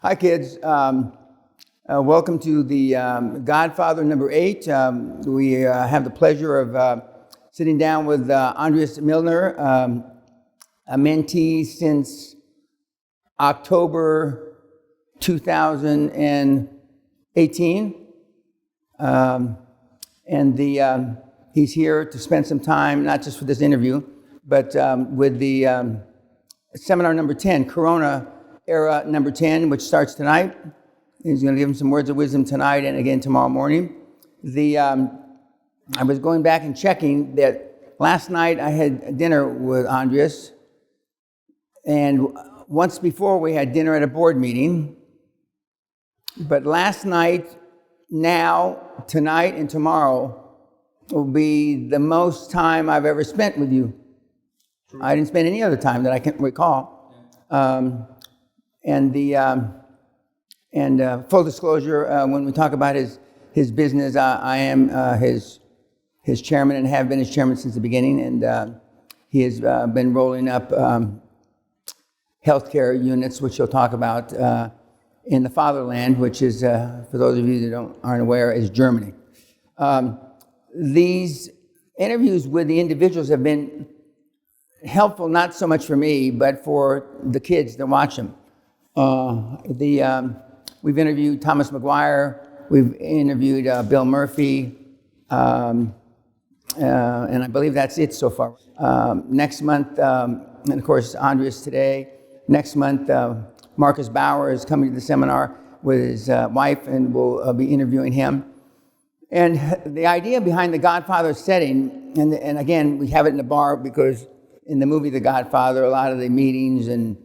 Hi, kids. Welcome to the Godfather number 8. We have the pleasure of sitting down with Andreas Mildner, a mentee since October 2018. He's here to spend some time, not just for this interview, but with the seminar number 10, Corona Era number 10, which starts tonight. He's going to give him some words of wisdom tonight and again tomorrow morning. I was going back and checking that last night I had dinner with Andreas, and once before we had dinner at a board meeting. But last night, now, tonight, and tomorrow will be the most time I've ever spent with you. True. I didn't spend any other time that I can recall. Full disclosure, when we talk about his business, I am his chairman and have been his chairman since the beginning, and he has been rolling up healthcare units, which he'll talk about in the Fatherland, which is, for those of you that aren't aware, is Germany. These interviews with the individuals have been helpful, not so much for me, but for the kids that watch them. We've interviewed Thomas McGuire, we've interviewed Bill Murphy, and I believe that's it so far. Next month, and of course Andreas today, next month Marcus Bauer is coming to the seminar with his wife, and we'll be interviewing him. And the idea behind the Godfather setting, and again, we have it in the bar because in the movie The Godfather, a lot of the meetings and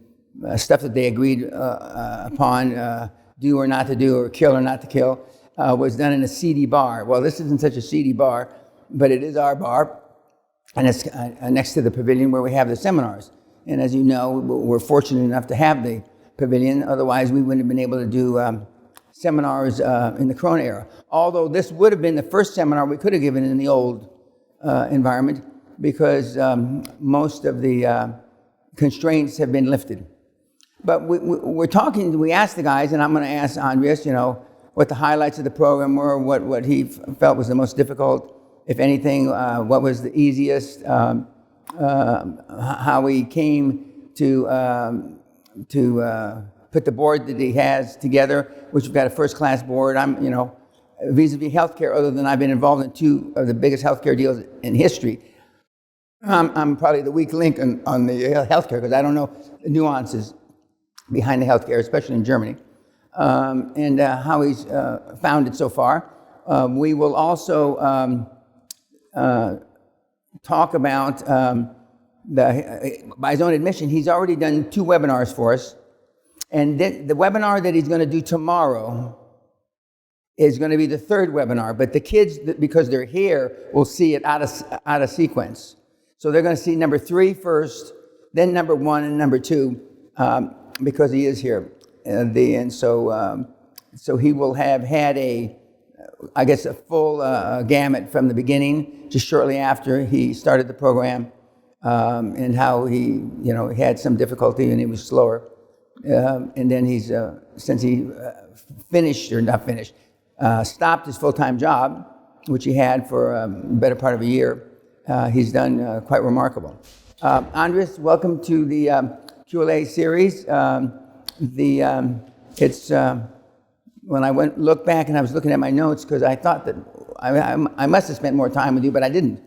stuff that they agreed upon, do or not to do, or kill or not to kill, was done in a seedy bar. Well, this isn't such a seedy bar, but it is our bar, and it's next to the pavilion where we have the seminars. And as you know, we're fortunate enough to have the pavilion. Otherwise, we wouldn't have been able to do seminars in the Corona era. Although this would have been the first seminar we could have given in the old environment, because most of the constraints have been lifted. But we asked the guys, and I'm going to ask Andreas, what the highlights of the program were, what he felt was the most difficult, if anything, what was the easiest, how he came to put the board that he has together, which we've got a first-class board. I'm, vis-a-vis healthcare, other than I've been involved in 2 of the biggest healthcare deals in history, I'm probably the weak link on the healthcare, because I don't know the nuances behind the healthcare, especially in Germany, and how he's found it so far. We will also talk about, by his own admission, he's already done 2 webinars for us, and the webinar that he's going to do tomorrow is going to be the 3rd webinar, but the kids, because they're here, will see it out of sequence. So they're going to see number 3 first, then number 1 and number 2, because he is here. So he will have had a full gamut from the beginning, just shortly after he started the program, and how he had some difficulty and he was slower. And then he's, since he stopped his full-time job, which he had for a better part of a year, he's done quite remarkable. Andreas, welcome to the QLA series. When I looked back and I was looking at my notes, because I thought that I must have spent more time with you, but I didn't.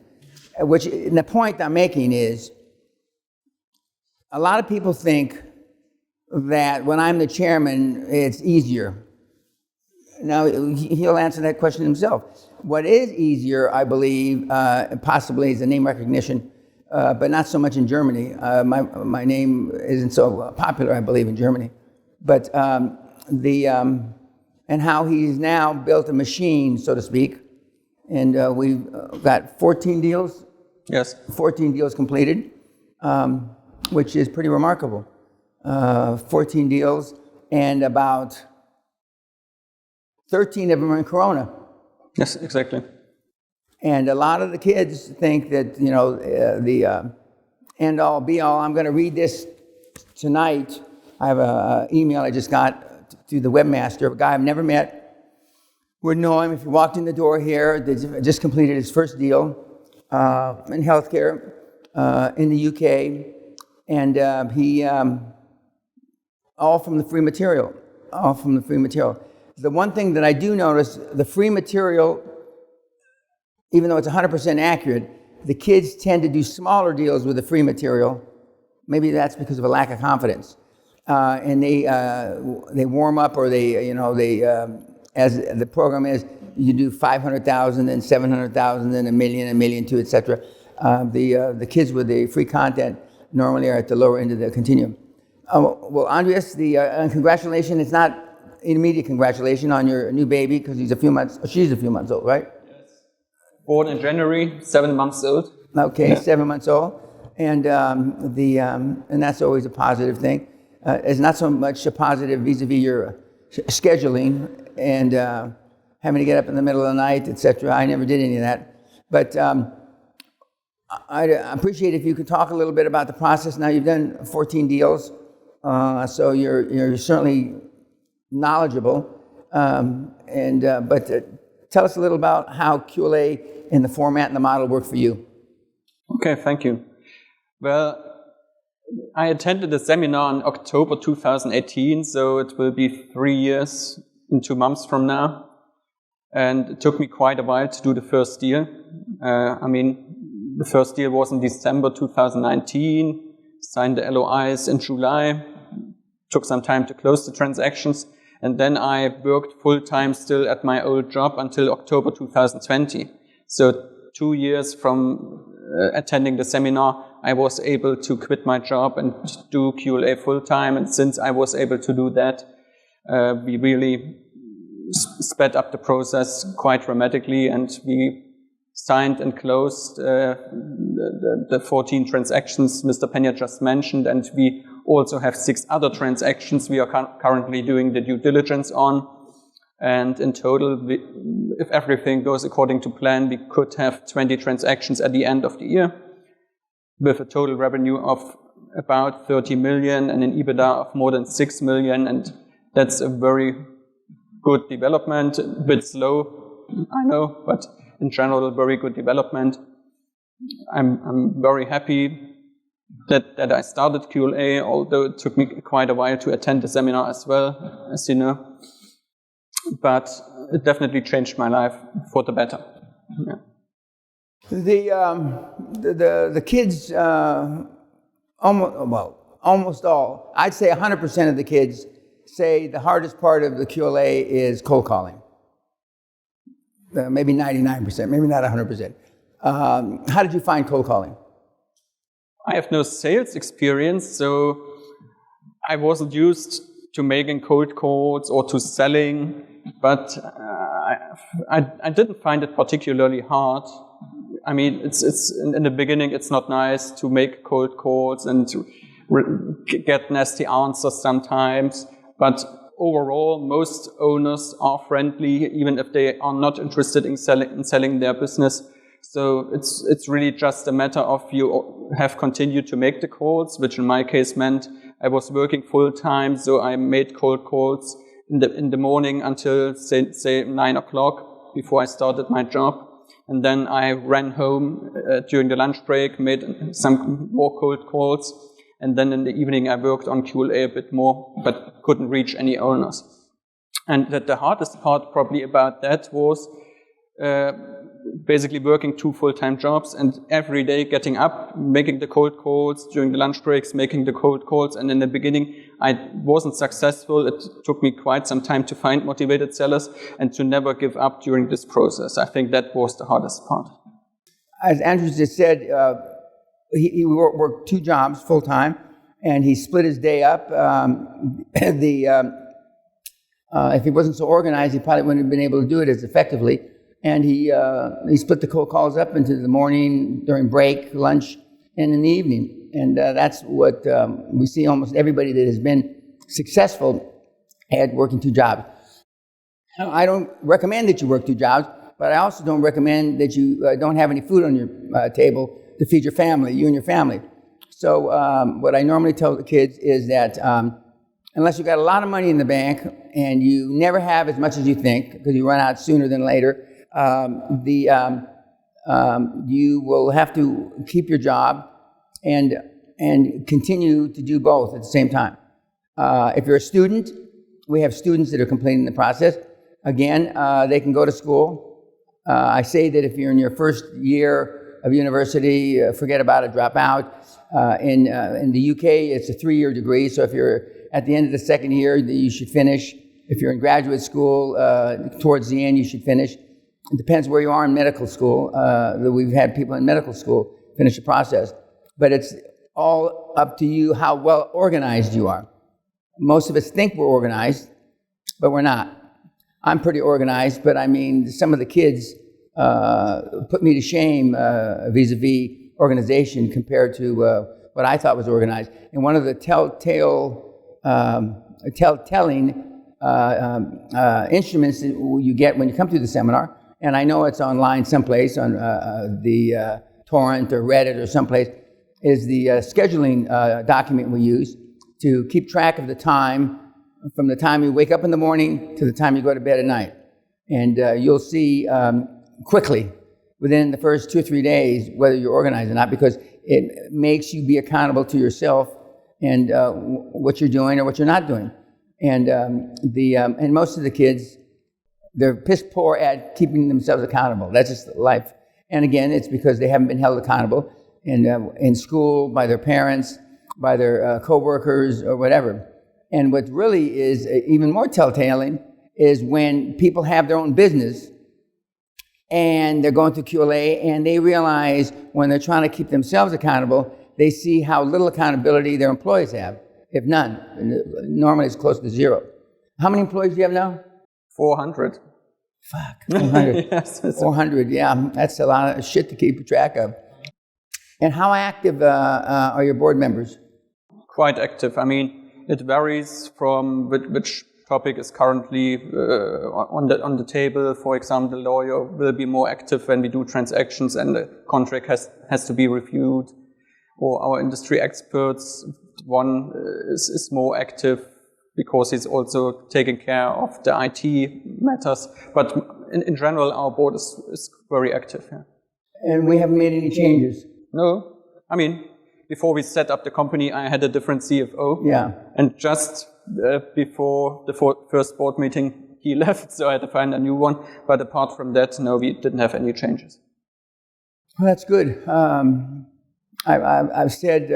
And the point I'm making is, a lot of people think that when I'm the chairman, it's easier. Now, he'll answer that question himself. What is easier, I believe, possibly, is the name recognition, but not so much in Germany. My name isn't so popular, I believe, in Germany. But and how he's now built a machine, so to speak, and we've got 14 deals. Yes. 14 deals completed, which is pretty remarkable. 14 deals, and about 13 of them are in Corona. Yes, exactly. And a lot of the kids think that, the end-all, be-all, I'm going to read this tonight. I have an email I just got to the webmaster, a guy I've never met, would know him if he walked in the door here. They just completed his first deal in healthcare in the UK, and he all from the free material. The one thing that I do notice, the free material, even though it's 100% accurate, the kids tend to do smaller deals with the free material. Maybe that's because of a lack of confidence. And they warm up, or as the program is, you do 500,000, then 700,000, then a million, 2, etc. The kids with the free content normally are at the lower end of the continuum. Well, Andreas, congratulations. It's not an immediate congratulations on your new baby, because she's a few months old, right? Yes. Born in January, 7 months old. Okay, yeah. 7 months old, and that's always a positive thing. It's not so much a positive vis-a-vis your scheduling and having to get up in the middle of the night, etc. I never did any of that, but I'd appreciate if you could talk a little bit about the process. Now you've done 14 deals, so you're certainly knowledgeable, but tell us a little about how QLA and the format and the model work for you. Okay, thank you. Well, I attended the seminar in October 2018, so it will be 3 years in 2 months from now. And it took me quite a while to do the first deal. The first deal was in December 2019, signed the LOIs in July, took some time to close the transactions, and then I worked full-time still at my old job until October 2020. So 2 years from attending the seminar, I was able to quit my job and do QLA full-time, and since I was able to do that, we really sped up the process quite dramatically, and we signed and closed the 14 transactions Mr. Peña just mentioned, and we also have 6 other transactions we are currently doing the due diligence on. And in total, if everything goes according to plan, we could have 20 transactions at the end of the year, with a total revenue of about 30 million and an EBITDA of more than 6 million. And that's a very good development, a bit slow, I know, but in general, very good development. I'm very happy that I started QLA, although it took me quite a while to attend the seminar as well, as you know. But it definitely changed my life for the better. Yeah. The kids, almost all, I'd say 100% of the kids say the hardest part of the QLA is cold calling. Maybe 99%, maybe not 100%. How did you find cold calling? I have no sales experience, so I wasn't used to making cold calls or to selling, but I didn't find it particularly hard. I mean, it's in the beginning, it's not nice to make cold calls and to get nasty answers sometimes, but overall, most owners are friendly, even if they are not interested in selling their business. So it's really just a matter of you have continued to make the calls, which in my case meant I was working full time, so I made cold calls in the morning until say 9 o'clock before I started my job, and then I ran home during the lunch break, made some more cold calls, and then in the evening I worked on QLA a bit more, but couldn't reach any owners. And the hardest part probably about that was basically working 2 full-time jobs and every day getting up, making the cold calls during the lunch breaks, making the cold calls. And in the beginning, I wasn't successful. It took me quite some time to find motivated sellers and to never give up during this process. I think that was the hardest part. As Andrew just said, he worked 2 jobs full-time, and he split his day up. If he wasn't so organized, he probably wouldn't have been able to do it as effectively. And he split the cold calls up into the morning, during break, lunch, and in the evening. And that's what we see almost everybody that has been successful at working 2 jobs. Now, I don't recommend that you work 2 jobs, but I also don't recommend that you don't have any food on your table to feed your family, you and your family. So what I normally tell the kids is that unless you got a lot of money in the bank and you never have as much as you think because you run out sooner than later, you will have to keep your job and continue to do both at the same time. If you're a student, we have students that are completing the process. Again, they can go to school. I say that if you're in your first year of university, forget about it, drop out. In the UK, it's a 3-year degree, so if you're at the end of the second year, you should finish. If you're in graduate school, towards the end, you should finish. It depends where you are in medical school. We've had people in medical school finish the process. But it's all up to you how well organized you are. Most of us think we're organized, but we're not. I'm pretty organized, but I mean, some of the kids put me to shame vis-a-vis organization compared to what I thought was organized. And one of the telltale instruments that you get when you come to the seminar, and I know it's online someplace on the torrent or Reddit or someplace, is the scheduling document we use to keep track of the time from the time you wake up in the morning to the time you go to bed at night. And you'll see quickly within the first 2 or 3 days whether you're organized or not, because it makes you be accountable to yourself and what you're doing or what you're not doing. And and most of the kids, they're piss poor at keeping themselves accountable. That's just life. And again, it's because they haven't been held accountable in school, by their parents, by their co-workers or whatever. And what really is even more telltale is when people have their own business and they're going through QLA and they realize when they're trying to keep themselves accountable, they see how little accountability their employees have, if none. Normally it's close to 0. How many employees do you have now? 400. Fuck, 400. Yes, 400, yeah, that's a lot of shit to keep track of. And how active are your board members? Quite active. I mean, it varies from which topic is currently on the table. For example, the lawyer will be more active when we do transactions and the contract has to be reviewed. Or our industry experts, one is more active because he's also taking care of the IT matters. But in general, our board is very active. Yeah. And we haven't made any changes? No. I mean, before we set up the company, I had a different CFO. Yeah. And just before the first board meeting, he left, so I had to find a new one. But apart from that, no, we didn't have any changes. Well, that's good. I've said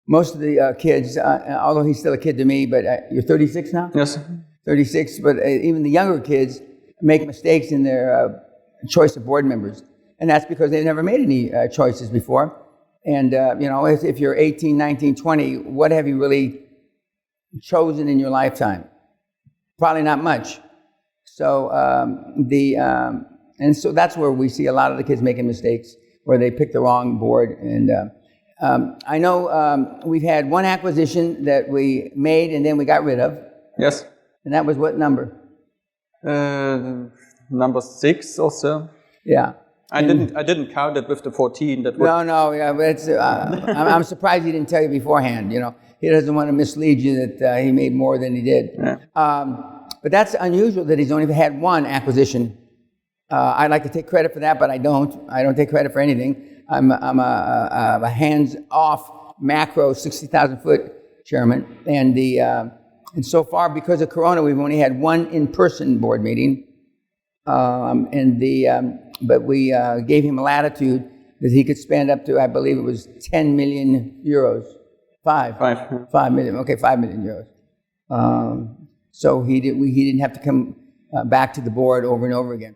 most of the kids, although he's still a kid to me, but you're 36 now? Yes. 36, but even the younger kids make mistakes in their choice of board members. And that's because they've never made any choices before. And, if you're 18, 19, 20, what have you really chosen in your lifetime? Probably not much. So, and so that's where we see a lot of the kids making mistakes, where they pick the wrong board. And I know we've had one acquisition that we made and then we got rid of. Yes. And that was what number? Number 6 or so. Yeah. I didn't count it with the 14. That No. Yeah, but it's, I'm surprised he didn't tell you beforehand. He doesn't want to mislead you that he made more than he did. Yeah. But that's unusual that he's only had one acquisition. I'd like to take credit for that, but I don't. I don't take credit for anything. I'm a hands-off macro 60,000-foot chairman, and so far because of Corona, we've only had one in-person board meeting, but we gave him a latitude that he could spend up to, I believe it was 10 million euros. 5 million. Okay, 5 million euros. So he didn't have to come back to the board over and over again.